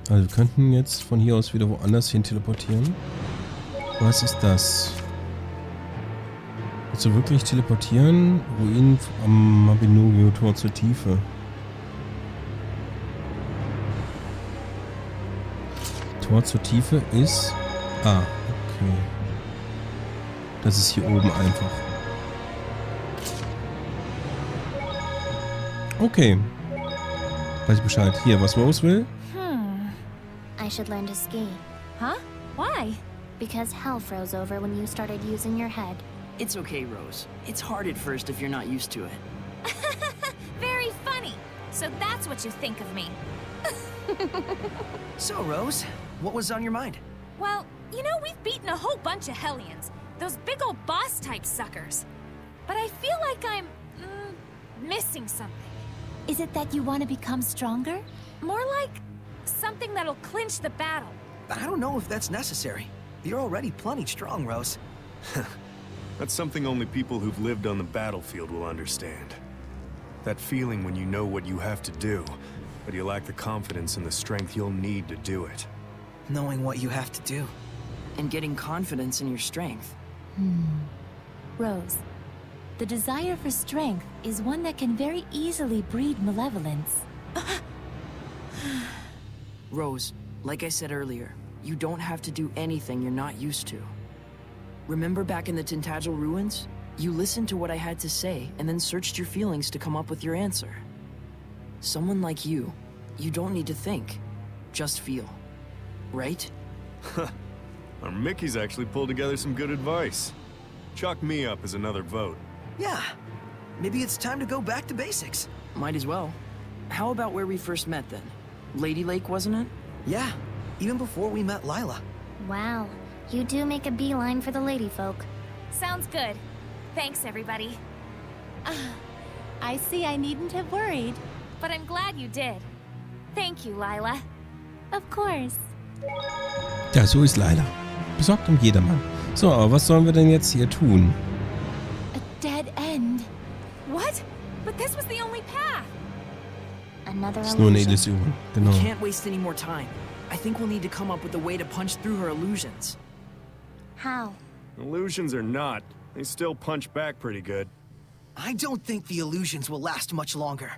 Also wir könnten jetzt von hier aus wieder woanders hin teleportieren. Was ist das? Willst du wirklich teleportieren? Ruinen am Mabinogi, Tor zur Tiefe. Tor zur Tiefe ist... Ah, okay. Das ist hier oben einfach. Okay. Weiß ich Bescheid. Hier, was Rose will? I should learn to ski. Huh? Why? Because hell froze over when you started using your head. It's okay, Rose. It's hard at first if you're not used to it. Very funny. So that's what you think of me. So, Rose, what was on your mind? Well, you know, we've beaten a whole bunch of Hellions. Those big old boss-type suckers. But I feel like I'm... missing something. Is it that you want to become stronger? More like something that'll clinch the battle. I don't know if that's necessary. You're already plenty strong, Rose. That's something only people who've lived on the battlefield will understand. That feeling when you know what you have to do, but you lack the confidence and the strength you'll need to do it. Knowing what you have to do. And getting confidence in your strength. Rose, the desire for strength is one that can very easily breed malevolence. Rose, like I said earlier, you don't have to do anything you're not used to. Remember back in the Tintagel ruins? You listened to what I had to say and then searched your feelings to come up with your answer. Someone like you don't need to think, just feel. Right? Our Mickey's actually pulled together some good advice. Chalk me up as another vote. Yeah. Maybe it's time to go back to basics. Might as well. How about where we first met then? Lady Lake, wasn't it? Yeah. Even before we met Lila. Wow, you do make a beeline for the lady folk. Sounds good. Thanks, everybody. I see I needn't have worried. But I'm glad you did. Thank you, Lila. Of course. Ja, so ist leider. Besorgt um jedermann. So, aber was sollen wir denn jetzt hier tun? A dead end. What? But this was the only path. Another Ist nur eine illusion. Illusion. Genau. We can't waste any more time. I think we'll need to come up with a way to punch through her illusions. How? Illusions or not, they still punch back pretty good. I don't think the illusions will last much longer.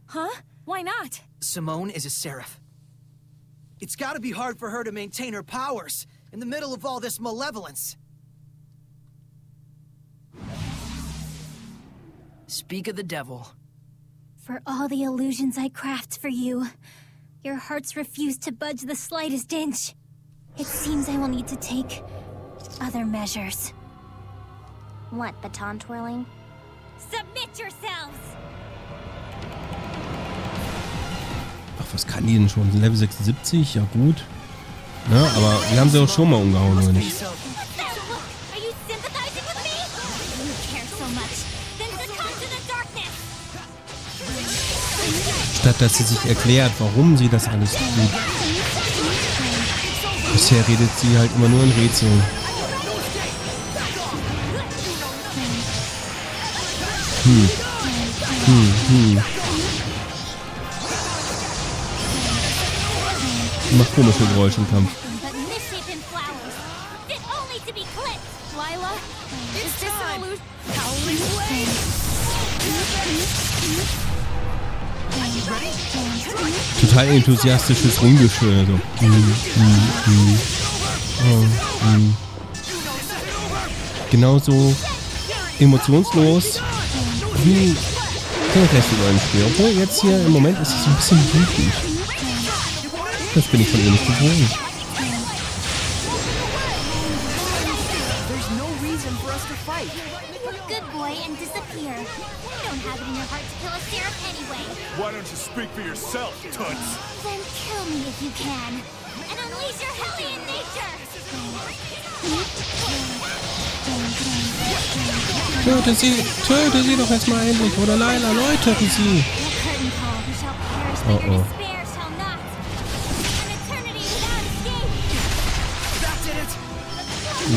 Huh? Why not? Simone is a seraph. It's gotta be hard for her to maintain her powers in the middle of all this malevolence. Speak of the devil. For all the illusions I craft for you, your hearts refuse to budge the slightest inch. It seems I will need to take other measures. What, baton twirling? Submit yourselves! Ach, was kann die denn schon? Level 76? Ja gut. Ne, aber wir haben sie auch schon mal umgehauen, oder nicht? Are you sympathizing with me? You care so much. Then succumb to the darkness! Statt dass sie sich erklärt, warum sie das alles tut. Bisher redet sie halt immer nur in Rätseln. Sie macht komische Geräusche im Kampf. But misshapen flowers, fit only to be clipped! Lila? Is this an illusion? Total enthusiastisches Rumgeschwör. So. Genauso emotionslos wie das letzte Rollenspiel. Obwohl jetzt hier im Moment ist es so ein bisschen wütend. Das bin ich von ihr nicht gewohnt. There's no reason for us to fight. Good boy and disappear. You don't have it in your heart to kill a seraph anyway. Why don't you speak for yourself, Toots? Then kill me if you can. And unleash your hellion nature! Töte sie doch jetzt mal endlich, oder Lila, Leute, töte sie. Curtain call, who shall perish, but your Uh-oh. despair shall not. An eternity without escape! That did it!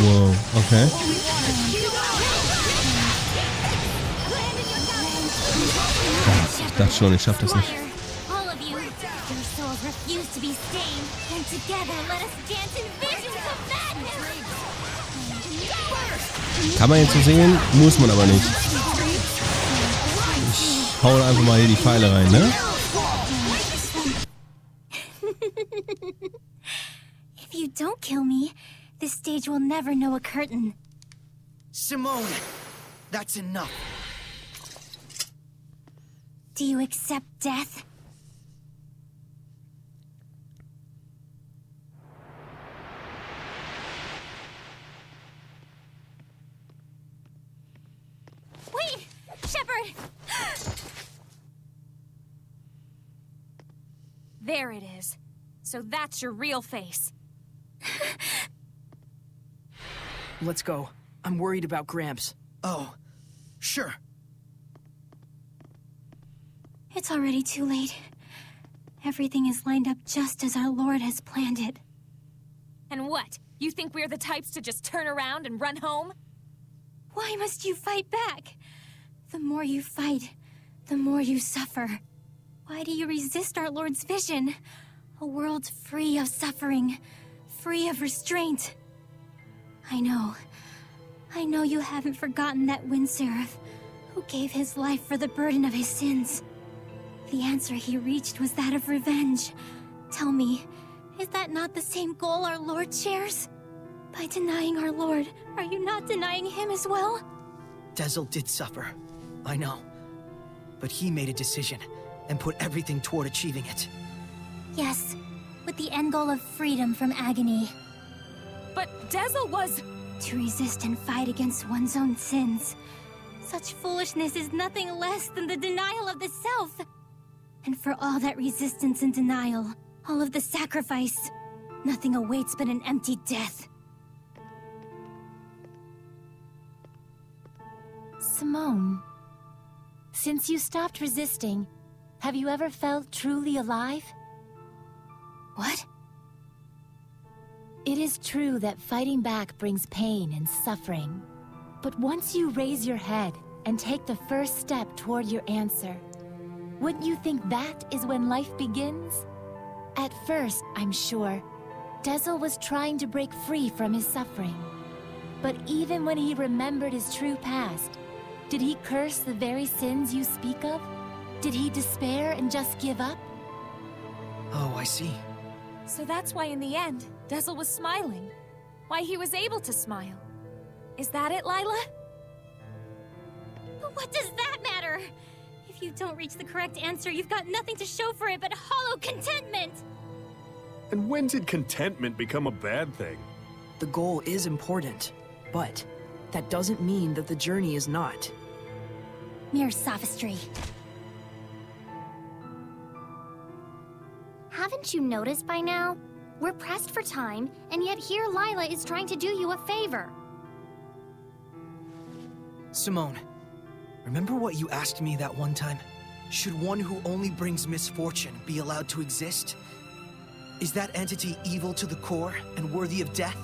Wow, okay. Ich dachte schon, ich schaff das nicht. All of you, your souls refuse to be stained. Together, let us dance in visions of madness! Kann man jetzt so sehen, muss man aber nicht. Ich hau einfach mal hier die Pfeile rein, ne? If you don't kill me, this stage will never know a curtain. Simone, that's enough. Do you accept death? Wait! Shepard! There it is. So that's your real face. Let's go. I'm worried about Gramps. Oh, sure. It's already too late. Everything is lined up just as our Lord has planned it. And what? You think we're the types to just turn around and run home? Why must you fight back? The more you fight, the more you suffer. Why do you resist our Lord's vision? A world free of suffering, free of restraint. I know you haven't forgotten that wind seraph who gave his life for the burden of his sins. The answer he reached was that of revenge. Tell me, is that not the same goal our Lord shares? By denying our Lord, are you not denying him as well? Dezel did suffer, I know. But he made a decision and put everything toward achieving it. Yes, with the end goal of freedom from agony. But Dezel was... To resist and fight against one's own sins. Such foolishness is nothing less than the denial of the self. And for all that resistance and denial, all of the sacrifice, nothing awaits but an empty death. Simone, since you stopped resisting, have you ever felt truly alive? What? It is true that fighting back brings pain and suffering. But once you raise your head and take the first step toward your answer, wouldn't you think that is when life begins? At first, I'm sure, Dezel was trying to break free from his suffering. But even when he remembered his true past, did he curse the very sins you speak of? Did he despair and just give up? Oh, I see. So that's why in the end, Dezel was smiling. Why he was able to smile. Is that it, Lila? But what does that matter? If you don't reach the correct answer, you've got nothing to show for it but hollow contentment! And when did contentment become a bad thing? The goal is important, but that doesn't mean that the journey is not. Mere sophistry. Haven't you noticed by now? We're pressed for time, and yet here Lila is trying to do you a favor. Simone, remember what you asked me that one time? Should one who only brings misfortune be allowed to exist? Is that entity evil to the core and worthy of death?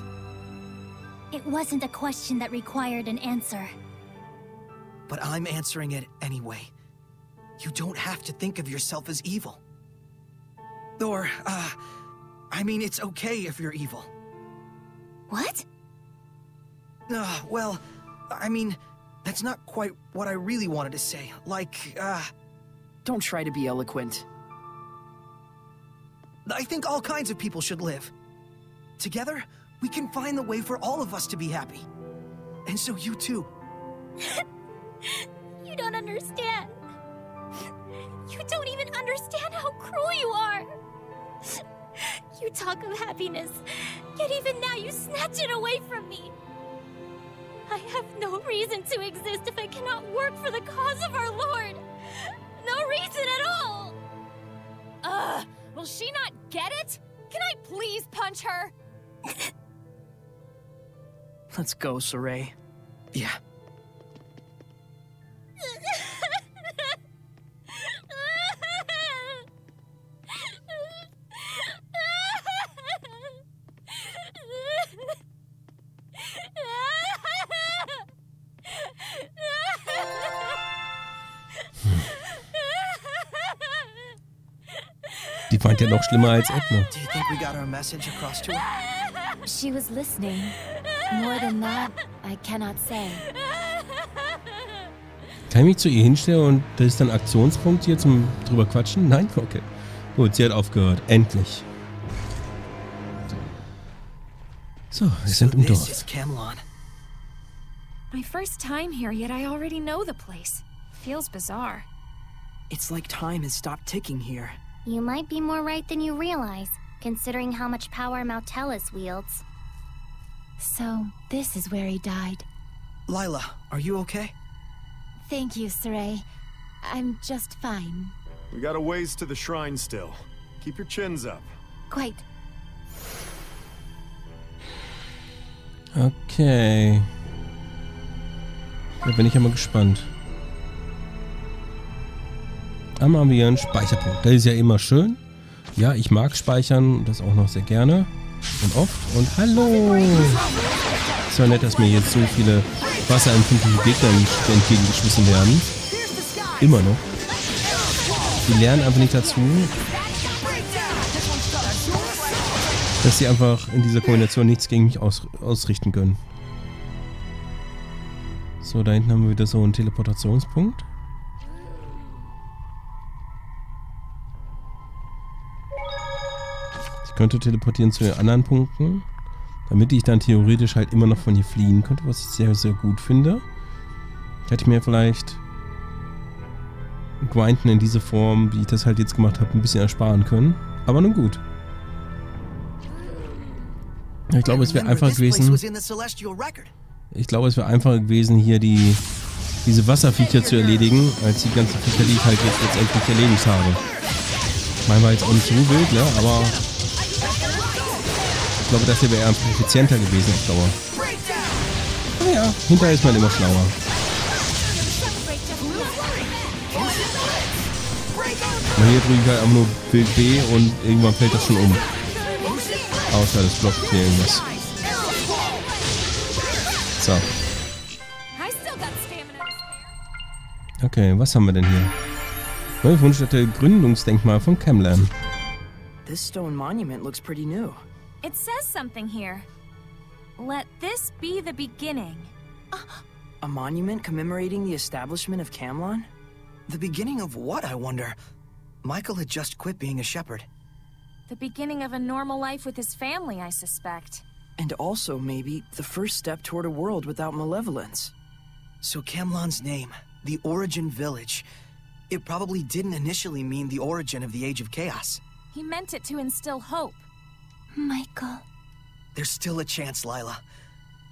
It wasn't a question that required an answer. But I'm answering it anyway. You don't have to think of yourself as evil. Or, I mean, it's okay if you're evil. What? Well, I mean, that's not quite what I really wanted to say. Like, Don't try to be eloquent. I think all kinds of people should live. Together, we can find the way for all of us to be happy. And so you too. You don't understand. You don't even understand how cruel you are. You talk of happiness, yet even now you snatch it away from me. I have no reason to exist if I cannot work for the cause of our Lord. No reason at all. Will she not get it? Can I please punch her? Let's go, Saray. Yeah. Die fand ja noch schlimmer als Edna. Do you think we got our message across to her? She was listening. More than that, I cannot say. Kann ich mich zu ihr hinstellen und das ist dann Aktionspunkt hier zum drüber quatschen? Nein? Okay. Gut, sie hat aufgehört. Endlich. So, wir sind im Dorf. This is Camelon. My first time here, yet I already know the place. Feels bizarre. It's like time has stopped ticking here. You might be more right than you realize, considering how much power Mautellus wields. So, this is where he died. Lila, are you okay? Thank you, Saray. I'm just fine. We got a ways to the shrine still. Keep your chins up. Quite. Okay. Da bin ich ja mal gespannt. Abonnieren, Speicherpunkt. Das ist ja immer schön. Ja, ich mag speichern. Das auch noch sehr gerne. Und oft. Und hallo! Ist ja nett, dass mir jetzt so viele wasserempfindliche Gegner entgegengeschmissen werden. Immer noch. Die lernen einfach nicht dazu, dass sie einfach in dieser Kombination nichts gegen mich ausrichten können. So, da hinten haben wir wieder so einen Teleportationspunkt. Ich könnte teleportieren zu den anderen Punkten, damit ich dann theoretisch halt immer noch von hier fliehen könnte, was ich sehr, sehr gut finde. Hätte ich mir vielleicht Grinden in diese Form, wie ich das halt jetzt gemacht habe, ein bisschen ersparen können. Aber nun gut. Ich glaube, es wäre einfacher gewesen. Ich glaube, es wäre einfacher gewesen, hier diese Wasserviecher zu erledigen, als die ganzen Viecher, die ich halt jetzt letztendlich erledigt habe. Meinen war jetzt auch nicht so wild, ne? Aber ich glaube, das hier wäre einfach effizienter gewesen auf Dauer. Aber ja, hinterher ist man immer schlauer. Und hier drücke ich halt einfach nur Bild B und irgendwann fällt das schon um. Außer das blockt hier irgendwas. So. Okay, was haben wir denn hier? Neue Fundstätte, Gründungsdenkmal von Camelon. This stone monument looks pretty new. It says something here. Let this be the beginning. A monument commemorating the establishment of Camelon? The beginning of what, I wonder? Michael had just quit being a shepherd. The beginning of a normal life with his family, I suspect. And also, maybe, the first step toward a world without malevolence. So Camelon's name, the Origin Village, it probably didn't initially mean the origin of the Age of Chaos. He meant it to instill hope. Michael. There's still a chance, Lila.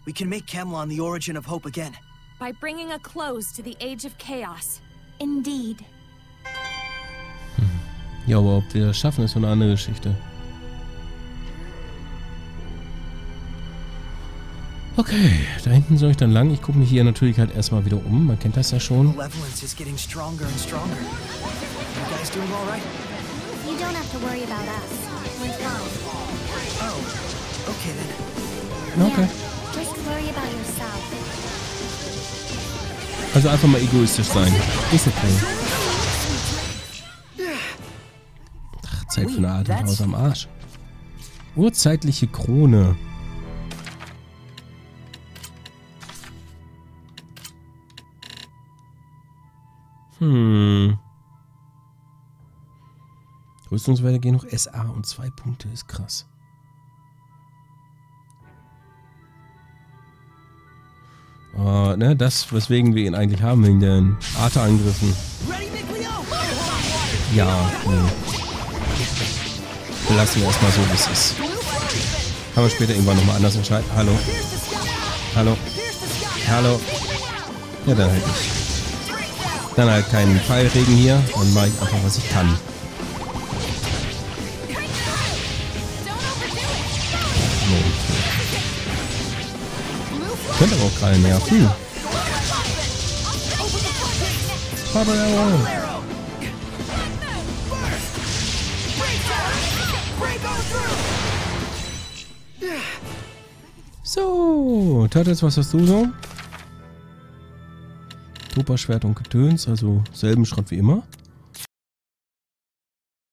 We can make Camelon the origin of hope again. By bringing a close to the Age of Chaos. Indeed. Ja, aber ob wir das schaffen, ist so eine andere Geschichte. Okay, da hinten soll ich dann lang. Ich gucke mich hier natürlich halt erstmal wieder um. Man kennt das ja schon. Malevolence is getting stronger and stronger. You guys doing all right? You don't have to worry about us. We're fine. Oh, okay then. Okay. Yeah, just worry about yourself. Also einfach mal egoistisch sein. Ist okay. Ach, Zeit für eine Atempause am Arsch. Urzeitliche Krone. Rüstungswerte gehen noch SA und 2 Punkte, ist krass. Ne, das, weswegen wir ihn eigentlich haben, wegen den Arte-Angriffen. Ja, nee. Belassen wir erstmal so, wie es ist. Kann man später irgendwann nochmal anders entscheiden. Hallo. Hallo. Hallo. Ja, dann halt nicht. Dann halt keinen Pfeilregen hier. Dann mache ich einfach, was ich kann. Könnte aber auch gerade nerven. Farbe, aber. So, Turtles, was hast du so? Superschwert und Gedöns, also selben Schrott wie immer.